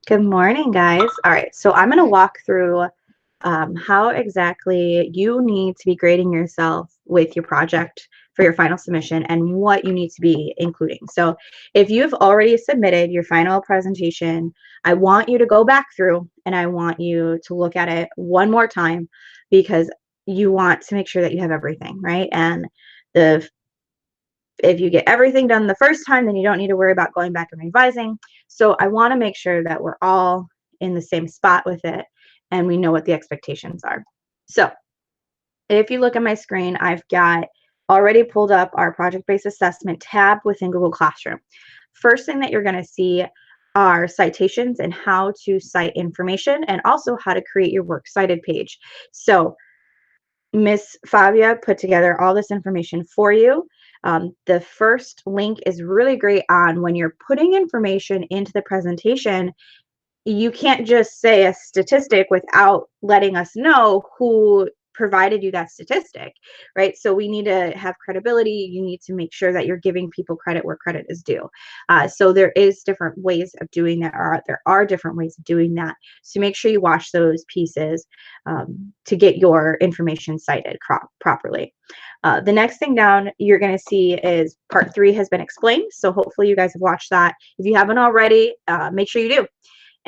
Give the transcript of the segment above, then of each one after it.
Good morning, guys. All right, so I'm going to walk through how exactly you need to be grading yourself with your project for your final submission and what you need to be including. So if you've already submitted your final presentation, I want you to go back through and I want you to look at it one more time because you want to make sure that you have everything, right? And if you get everything done the first time, then you don't need to worry about going back and revising. So I want to make sure that we're all in the same spot with it and we know what the expectations are. So if you look at my screen, I've got already pulled up our project-based assessment tab within Google Classroom. First thing that you're going to see are citations and how to cite information and also how to create your works cited page. So Miss Fabia put together all this information for you. The first link is really great on when you're putting information into the presentation. You can't just say a statistic without letting us know who provided you that statistic, right? So we need to have credibility. You need to make sure that you're giving people credit where credit is due. So there is different ways of doing that, or there are different ways of doing that. So make sure you watch those pieces to get your information cited properly. The next thing down you're going to see is part 3 has been explained. So hopefully you guys have watched that. If you haven't already, make sure you do.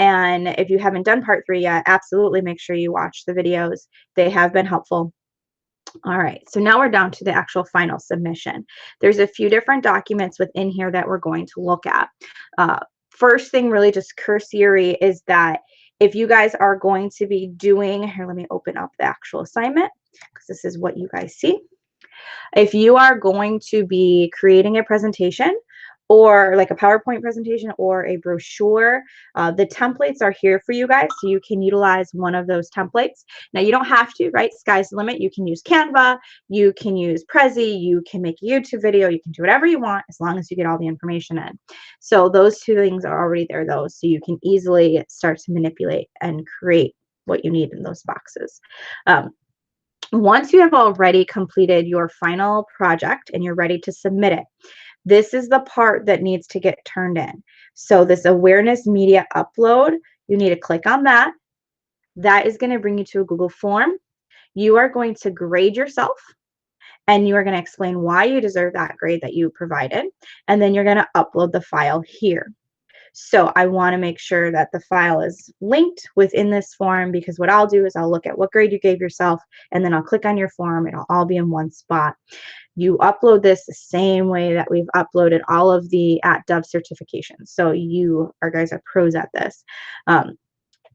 And if you haven't done part 3 yet, absolutely make sure you watch the videos. They have been helpful. All right, so now we're down to the actual final submission. There's a few different documents within here that we're going to look at. First thing, really just cursory, is that if you guys are going to be doing, here, let me open up the actual assignment because this is what you guys see. If you are going to be creating a presentation or like a PowerPoint presentation or a brochure, the templates are here for you guys, so you can utilize one of those templates. Now, you don't have to, right? Sky's the limit. You can use Canva, you can use Prezi, you can make a YouTube video, you can do whatever you want as long as you get all the information in. So those 2 things are already there, though, so you can easily start to manipulate and create what you need in those boxes. Once you have already completed your final project and you're ready to submit it, this is the part that needs to get turned in. So this awareness media upload, you need to click on that. That is going to bring you to a Google form. You are going to grade yourself and you are going to explain why you deserve that grade that you provided. And then you're going to upload the file here. So I want to make sure that the file is linked within this form, because what I'll do is I'll look at what grade you gave yourself and then I'll click on your form. It'll all be in one spot. You upload this the same way that we've uploaded all of the @Dove certifications. So you guys are pros at this.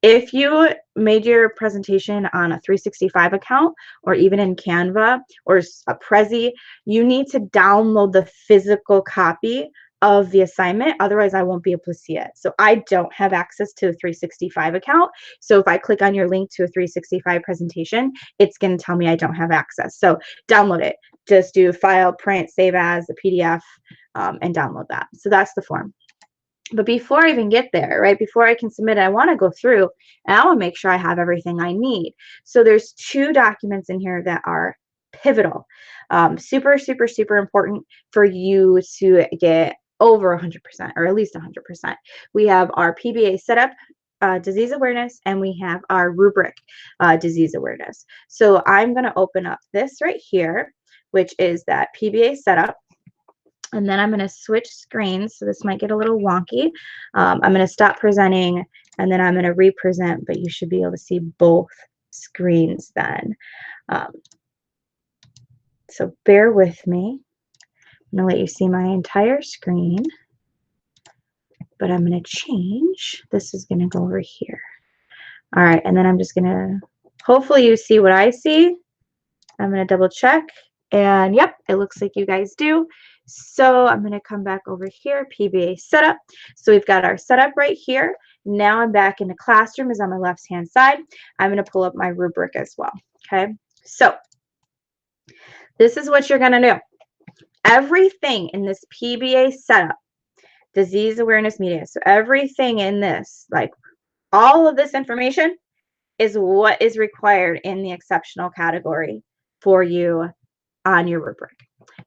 If you made your presentation on a 365 account or even in Canva or a Prezi, you need to download the physical copy of the assignment. Otherwise, I won't be able to see it. So I don't have access to a 365 account. So if I click on your link to a 365 presentation, it's going to tell me I don't have access. So download it. Just do file, print, save as a PDF, and download that. So that's the form. But before I even get there, right, before I can submit it, I want to go through and I want to make sure I have everything I need. So there's 2 documents in here that are pivotal, super, super, super important for you to get over 100% or at least 100%. We have our PBA setup, disease awareness, and we have our rubric, disease awareness. So I'm going to open up this right here, which is that PBA setup. And then I'm going to switch screens, so this might get a little wonky. I'm going to stop presenting, and then I'm going to represent, but you should be able to see both screens then. So bear with me. I'm going to let you see my entire screen, but I'm going to change. This is going to go over here. All right, and then I'm just going to, hopefully you see what I see. I'm going to double check, and yep, it looks like you guys do. So I'm going to come back over here, PBA setup. So we've got our setup right here. Now I'm back in the classroom, is on my left-hand side. I'm going to pull up my rubric as well. Okay, so this is what you're going to do. Everything in this PBA setup, disease awareness media, so everything in this, like all of this information, is what is required in the exceptional category for you on your rubric.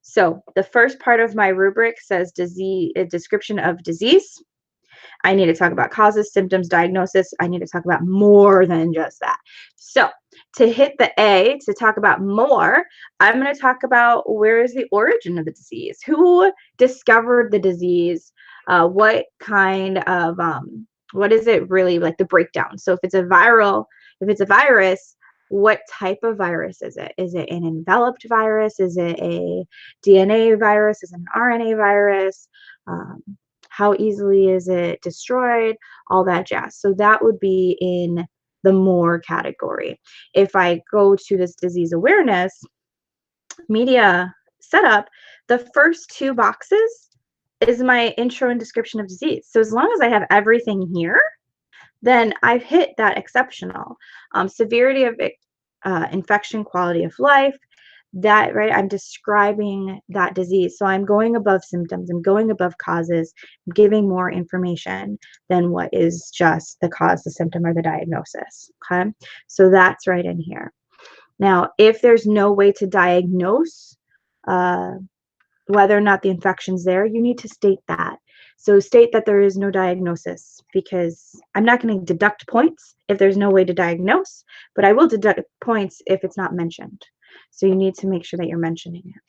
So the first part of my rubric says disease, a description of disease. I need to talk about causes, symptoms, diagnosis. I need to talk about more than just that. So to hit the A, to talk about more, I'm going to talk about where is the origin of the disease? Who discovered the disease? What kind of, what is it really like, the breakdown? So if it's a virus, what type of virus is it? Is it an enveloped virus? Is it a DNA virus? Is it an RNA virus? How easily is it destroyed? All that jazz. So that would be in the more category. If I go to this disease awareness media setup, the first two boxes is my intro and description of disease. So as long as I have everything here, then I've hit that exceptional. Severity of infection, quality of life, that, right, I'm describing that disease. So I'm going above symptoms, I'm going above causes, I'm giving more information than what is just the cause, the symptom, or the diagnosis. Okay, so that's right in here. Now, if there's no way to diagnose whether or not the infection's there, you need to state that. So state that there is no diagnosis, because I'm not going to deduct points if there's no way to diagnose, but I will deduct points if it's not mentioned. So you need to make sure that you're mentioning it.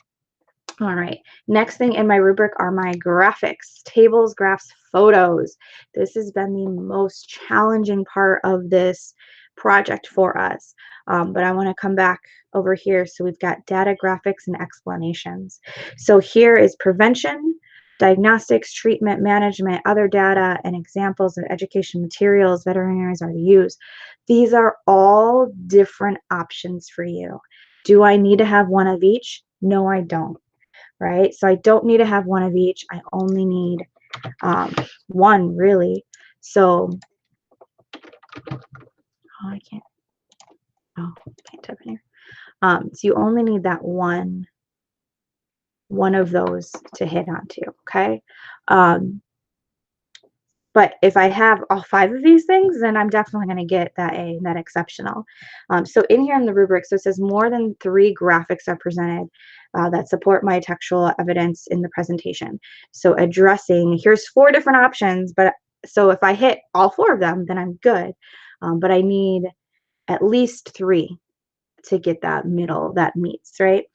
All right, next thing in my rubric are my graphics, tables, graphs, photos. This has been the most challenging part of this project for us, but I want to come back over here. So we've got data, graphics, and explanations. So here is prevention, diagnostics, treatment, management, other data, and examples of education materials veterinarians are to use. These are all different options for you. Do I need to have one of each? No, I don't. Right? So I don't need to have one of each. I only need one, really. So, I can't type in here. So you only need that one of those to hit onto, okay? But if I have all 5 of these things, then I'm definitely going to get that A, that exceptional. So in here in the rubric, so it says more than 3 graphics are presented that support my textual evidence in the presentation. So addressing, here's 4 different options, but so if I hit all 4 of them, then I'm good. But I need at least 3 to get that middle, that meets, right?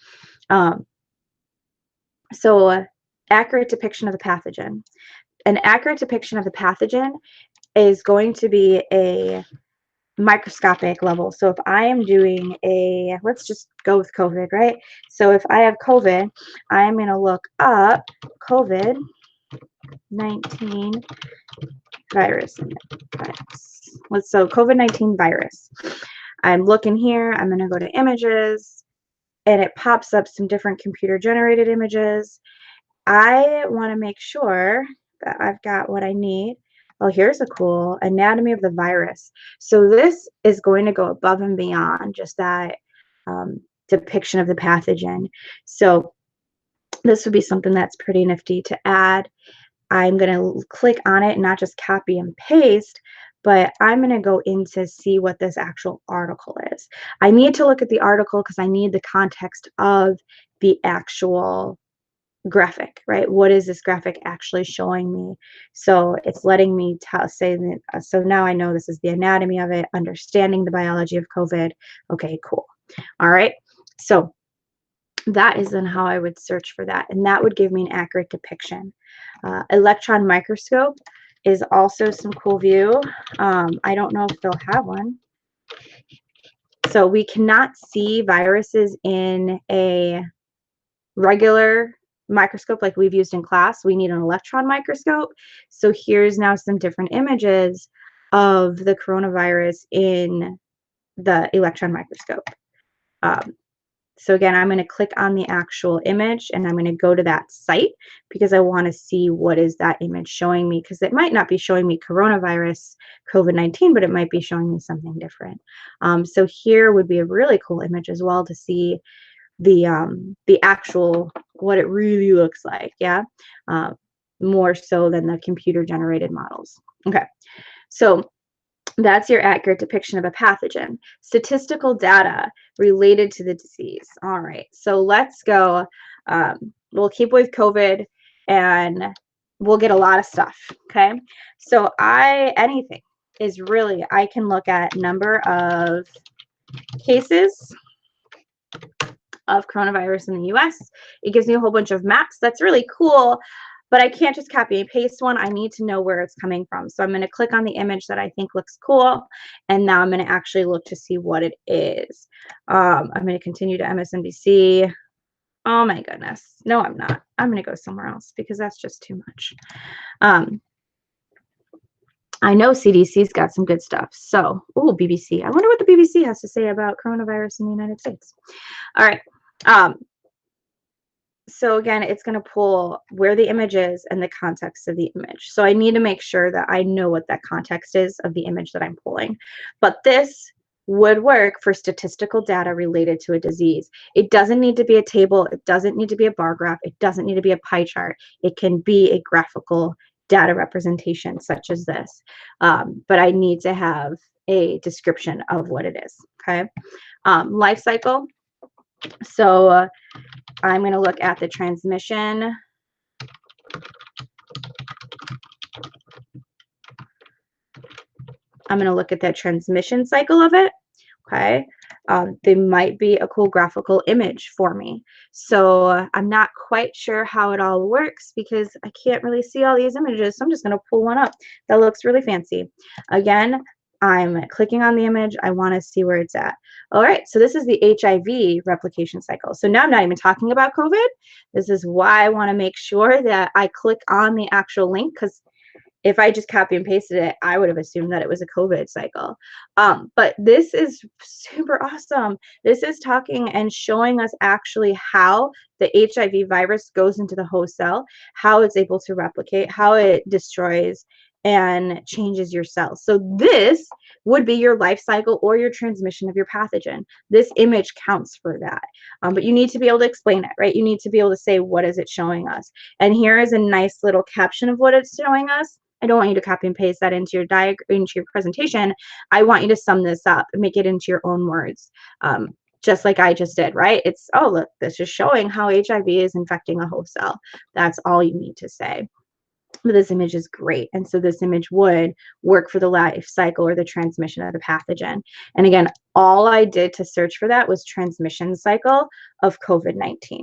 So accurate depiction of the pathogen. An accurate depiction of the pathogen is going to be a microscopic level. So if I am doing a, let's just go with COVID, right? So if I have COVID, I am going to look up COVID-19 virus. So COVID-19 virus. I'm looking here. I'm going to go to images, and it pops up some different computer generated images. I want to make sure that I've got what I need. Oh, here's a cool anatomy of the virus. So this is going to go above and beyond just that depiction of the pathogen. So this would be something that's pretty nifty to add. I'm going to click on it and not just copy and paste, but I'm going to go in to see what this actual article is. I need to look at the article because I need the context of the actual graphic, right? What is this graphic actually showing me? So it's letting me say that, so now I know this is the anatomy of it, understanding the biology of COVID. Okay, cool. All right. So that is then how I would search for that. And that would give me an accurate depiction. Electron microscope is also some cool view. I don't know if they'll have one. So we cannot see viruses in a regular microscope like we've used in class. We need an electron microscope. So here's now some different images of the coronavirus in the electron microscope. So again, I'm going to click on the actual image and I'm going to go to that site because I want to see what is that image showing me, because it might not be showing me coronavirus COVID-19, but it might be showing me something different. So here would be a really cool image as well to see the actual, what it really looks like. Yeah. More so than the computer generated models. Okay. So that's your accurate depiction of a pathogen. Statistical data related to the disease. All right, so let's go. We'll keep with COVID, and we'll get a lot of stuff. Okay. So anything is really, I can look at number of cases of coronavirus in the US. It gives me a whole bunch of maps. That's really cool, but I can't just copy and paste one. I need to know where it's coming from. So I'm going to click on the image that I think looks cool, and now I'm going to actually look to see what it is. I'm going to continue to MSNBC. Oh my goodness. No, I'm not. I'm going to go somewhere else because that's just too much. I know CDC's got some good stuff. So, BBC. I wonder what the BBC has to say about coronavirus in the United States. All right. So again, it's going to pull where the image is and the context of the image. So I need to make sure that I know what that context is of the image that I'm pulling. But this would work for statistical data related to a disease. It doesn't need to be a table. It doesn't need to be a bar graph. It doesn't need to be a pie chart. It can be a graphical data representation such as this. But I need to have a description of what it is. Okay. Life cycle. So I'm going to look at the transmission. I'm going to look at the transmission cycle of it. Okay. They might be a cool graphical image for me. So I'm not quite sure how it all works because I can't really see all these images. So I'm just going to pull one up that looks really fancy. Again, I'm clicking on the image. I want to see where it's at. All right, so this is the HIV replication cycle. So now I'm not even talking about COVID. This is why I want to make sure that I click on the actual link, because if I just copy and pasted it, I would have assumed that it was a COVID cycle. But this is super awesome. This is talking and showing us actually how the HIV virus goes into the host cell, how it's able to replicate, how it destroys and changes your cells. So this would be your life cycle or your transmission of your pathogen. This image counts for that. But you need to be able to explain it, right? You need to be able to say, what is it showing us? And here is a nice little caption of what it's showing us. I don't want you to copy and paste that into your into your presentation. I want you to sum this up and make it into your own words, just like I just did, right? It's, oh, look, this is showing how HIV is infecting a host cell. That's all you need to say. But this image is great. And so this image would work for the life cycle or the transmission of the pathogen. And again, all I did to search for that was transmission cycle of COVID-19.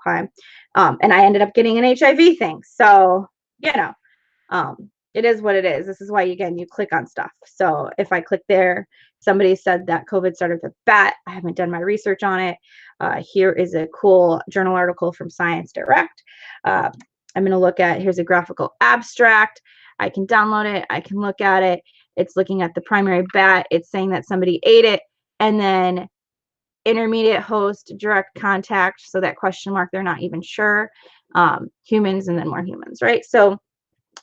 Okay. And I ended up getting an HIV thing. So, you know, it is what it is. This is why, again, you click on stuff. So if I click there, somebody said that COVID started with a bat. I haven't done my research on it. Here is a cool journal article from Science Direct. I'm going to look at, here's a graphical abstract. I can download it. I can look at it. It's looking at the primary bat. It's saying that somebody ate it, and then intermediate host, direct contact. So that question mark, they're not even sure. Humans, and then more humans, right? So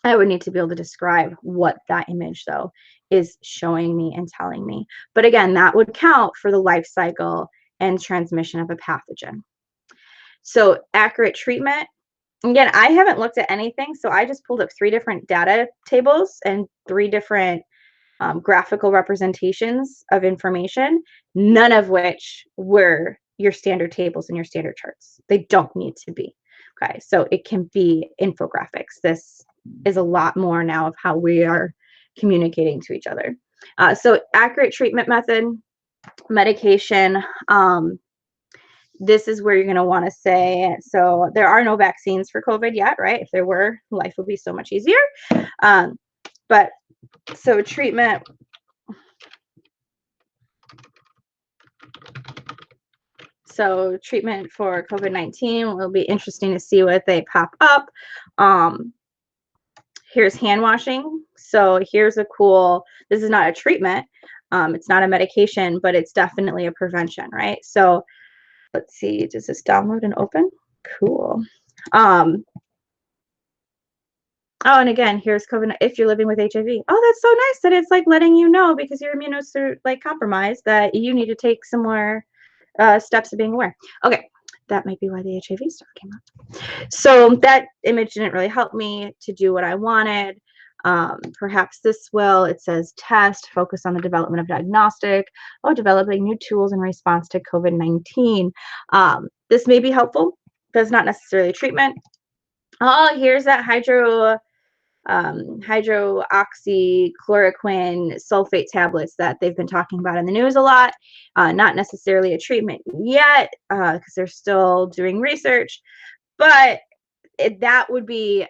I would need to be able to describe what that image, though, is showing me and telling me. But again, that would count for the life cycle and transmission of a pathogen. So accurate treatment. Again, I haven't looked at anything, so I just pulled up 3 different data tables and 3 different graphical representations of information, none of which were your standard tables and your standard charts. They don't need to be. Okay, so it can be infographics. This is a lot more now of how we are communicating to each other. So accurate treatment method, medication. This is where you're going to want to say, so there are no vaccines for COVID yet, right? If there were, life would be so much easier. But so treatment. So treatment for COVID-19 will be interesting to see what they pop up. Here's hand washing. So here's a cool, this is not a treatment. It's not a medication, but it's definitely a prevention, right? So let's see, does this download and open? Cool. Oh, and again, here's COVID, if you're living with HIV. Oh, that's so nice that it's like letting you know, because you're like compromised, that you need to take some more steps of being aware. Okay, that might be why the HIV stuff came up. So that image didn't really help me to do what I wanted. Perhaps this will, it says test, focus on the development of diagnostic, developing new tools in response to COVID-19. This may be helpful, but it's not necessarily treatment. oh, here's that hydroxychloroquine sulfate tablets that they've been talking about in the news a lot. Not necessarily a treatment yet, because they're still doing research, but that would be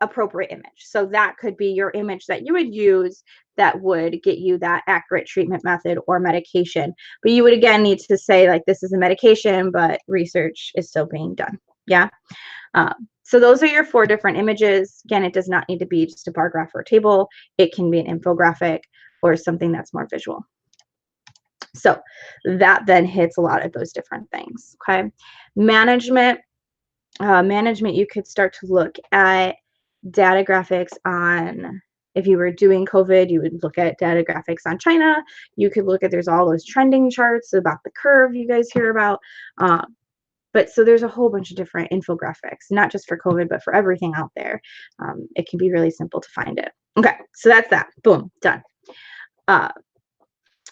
appropriate image. So that could be your image that you would use that would get you that accurate treatment method or medication. But you would again need to say, like, this is a medication, but research is still being done. Yeah. So those are your 4 different images. Again, it does not need to be just a bar graph or a table. It can be an infographic or something that's more visual. So that then hits a lot of those different things. Okay. Management, you could start to look at data graphics on, if you were doing COVID, you would look at data graphics on China. You could look at, there's all those trending charts about the curve you guys hear about. But so there's a whole bunch of different infographics, not just for COVID, but for everything out there. It can be really simple to find it. Okay, so that's that. Boom, done.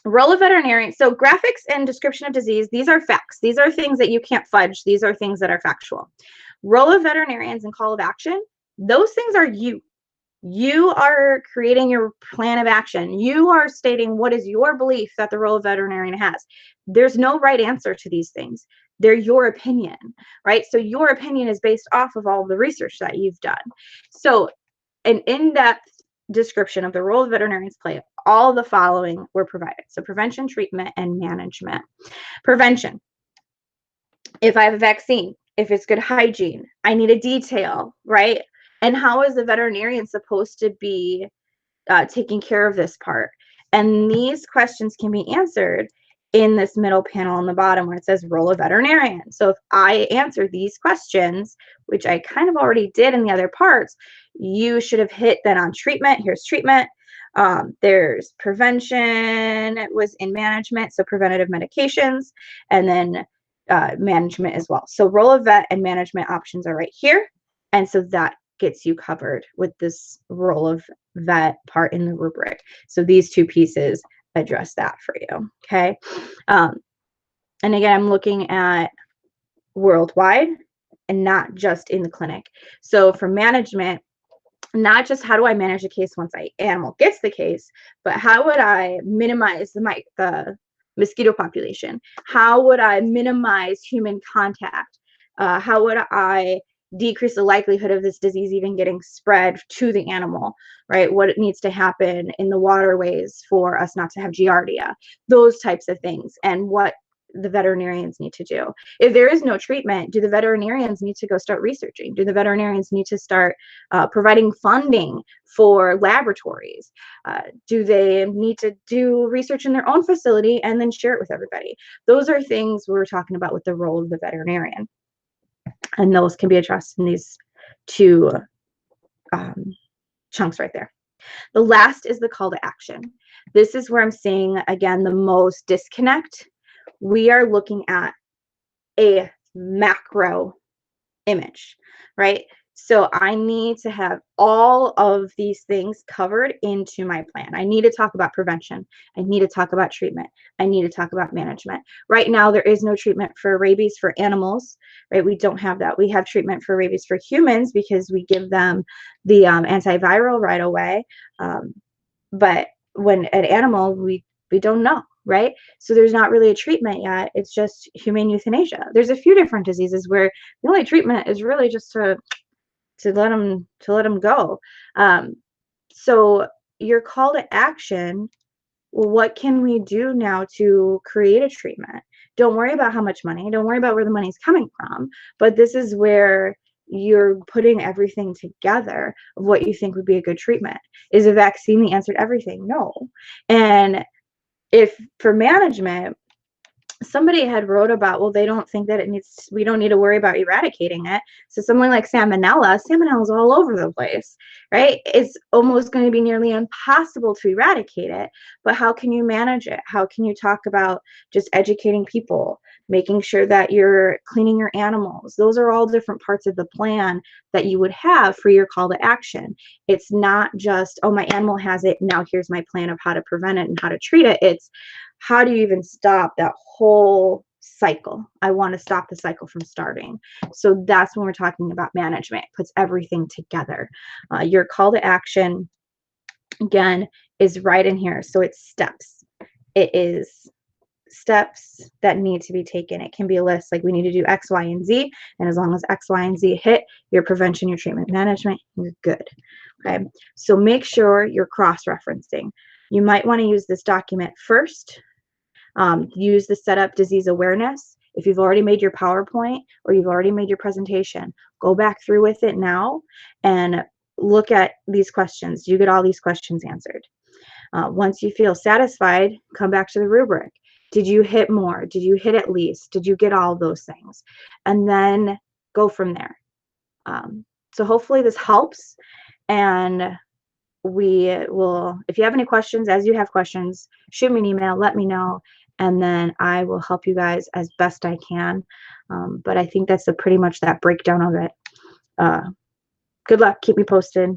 Role of veterinarian. So graphics and description of disease, these are facts. These are things that you can't fudge. These are things that are factual. Role of veterinarians and call of action, those things are you. You are creating your plan of action. You are stating what is your belief that the role of veterinarian has. There's no right answer to these things. They're your opinion, right? So your opinion is based off of all the research that you've done. So an in-depth description of the role of veterinarians play, all the following were provided. So prevention, treatment, and management. Prevention. If I have a vaccine, if it's good hygiene, I need a detail, right? And how is the veterinarian supposed to be taking care of this part? And these questions can be answered in this middle panel on the bottom where it says role of veterinarian. So if I answer these questions, which I kind of already did in the other parts, you should have hit then on treatment. Here's treatment. There's prevention was in management, so preventative medications, and then management as well. So role of vet and management options are right here. And so that gets you covered with this role of vet part in the rubric. So these 2 pieces address that for you. Okay. And again, I'm looking at worldwide and not just in the clinic. So for management, not just how do I manage a case once an animal gets the case, but how would I minimize the mosquito population? How would I minimize human contact? How would I decrease the likelihood of this disease even getting spread to the animal, right? What needs to happen in the waterways for us not to have giardia, those types of things, and what the veterinarians need to do. If there is no treatment, do the veterinarians need to go start researching? Do the veterinarians need to start providing funding for laboratories? Do they need to do research in their own facility and then share it with everybody? Those are things we're talking about with the role of the veterinarian. And those can be addressed in these 2 chunks right there. The last is the call to action. This is where I'm seeing, again, the most disconnect. We are looking at a macro image, right? So I need to have all of these things covered into my plan. I need to talk about prevention. I need to talk about treatment. I need to talk about management. Right now, there is no treatment for rabies for animals, right? We don't have that. We have treatment for rabies for humans because we give them the antiviral right away. But when an animal, we don't know, right? So there's not really a treatment yet. It's just humane euthanasia. There's a few different diseases where the only treatment is really just to let them go. So your call to action, what can we do now to create a treatment? Don't worry about how much money, don't worry about where the money's coming from, but this is where you're putting everything together of what you think would be a good treatment. Is a vaccine the answer to everything? No. And if for management, somebody had wrote about, well, they don't think that we don't need to worry about eradicating it. So something like salmonella is all over the place, right? It's almost going to be nearly impossible to eradicate it, but how can you manage it? How can you talk about just educating people, making sure that you're cleaning your animals? Those are all different parts of the plan that you would have for your call to action. It's not just, oh, my animal has it, now here's my plan of how to prevent it and how to treat it. It's how do you even stop that whole cycle. I want to stop the cycle from starting. So that's when we're talking about management. It puts everything together. Your call to action, again, is right in here. So it's steps. It is steps that need to be taken. It can be a list like we need to do X, Y, and Z. And as long as X, Y, and Z hit, your prevention, your treatment management, you're good. Okay. So make sure you're cross-referencing. You might want to use this document first. Use the setup disease awareness. If you've already made your PowerPoint or you've already made your presentation, go back through with it now and look at these questions. You get all these questions answered. Once you feel satisfied, come back to the rubric. Did you hit more? Did you hit at least? Did you get all of those things? And then go from there. So hopefully this helps. And we will, if you have any questions, as you have questions, shoot me an email, let me know, and then I will help you guys as best I can. But I think that's pretty much that breakdown of it. Good luck. Keep me posted.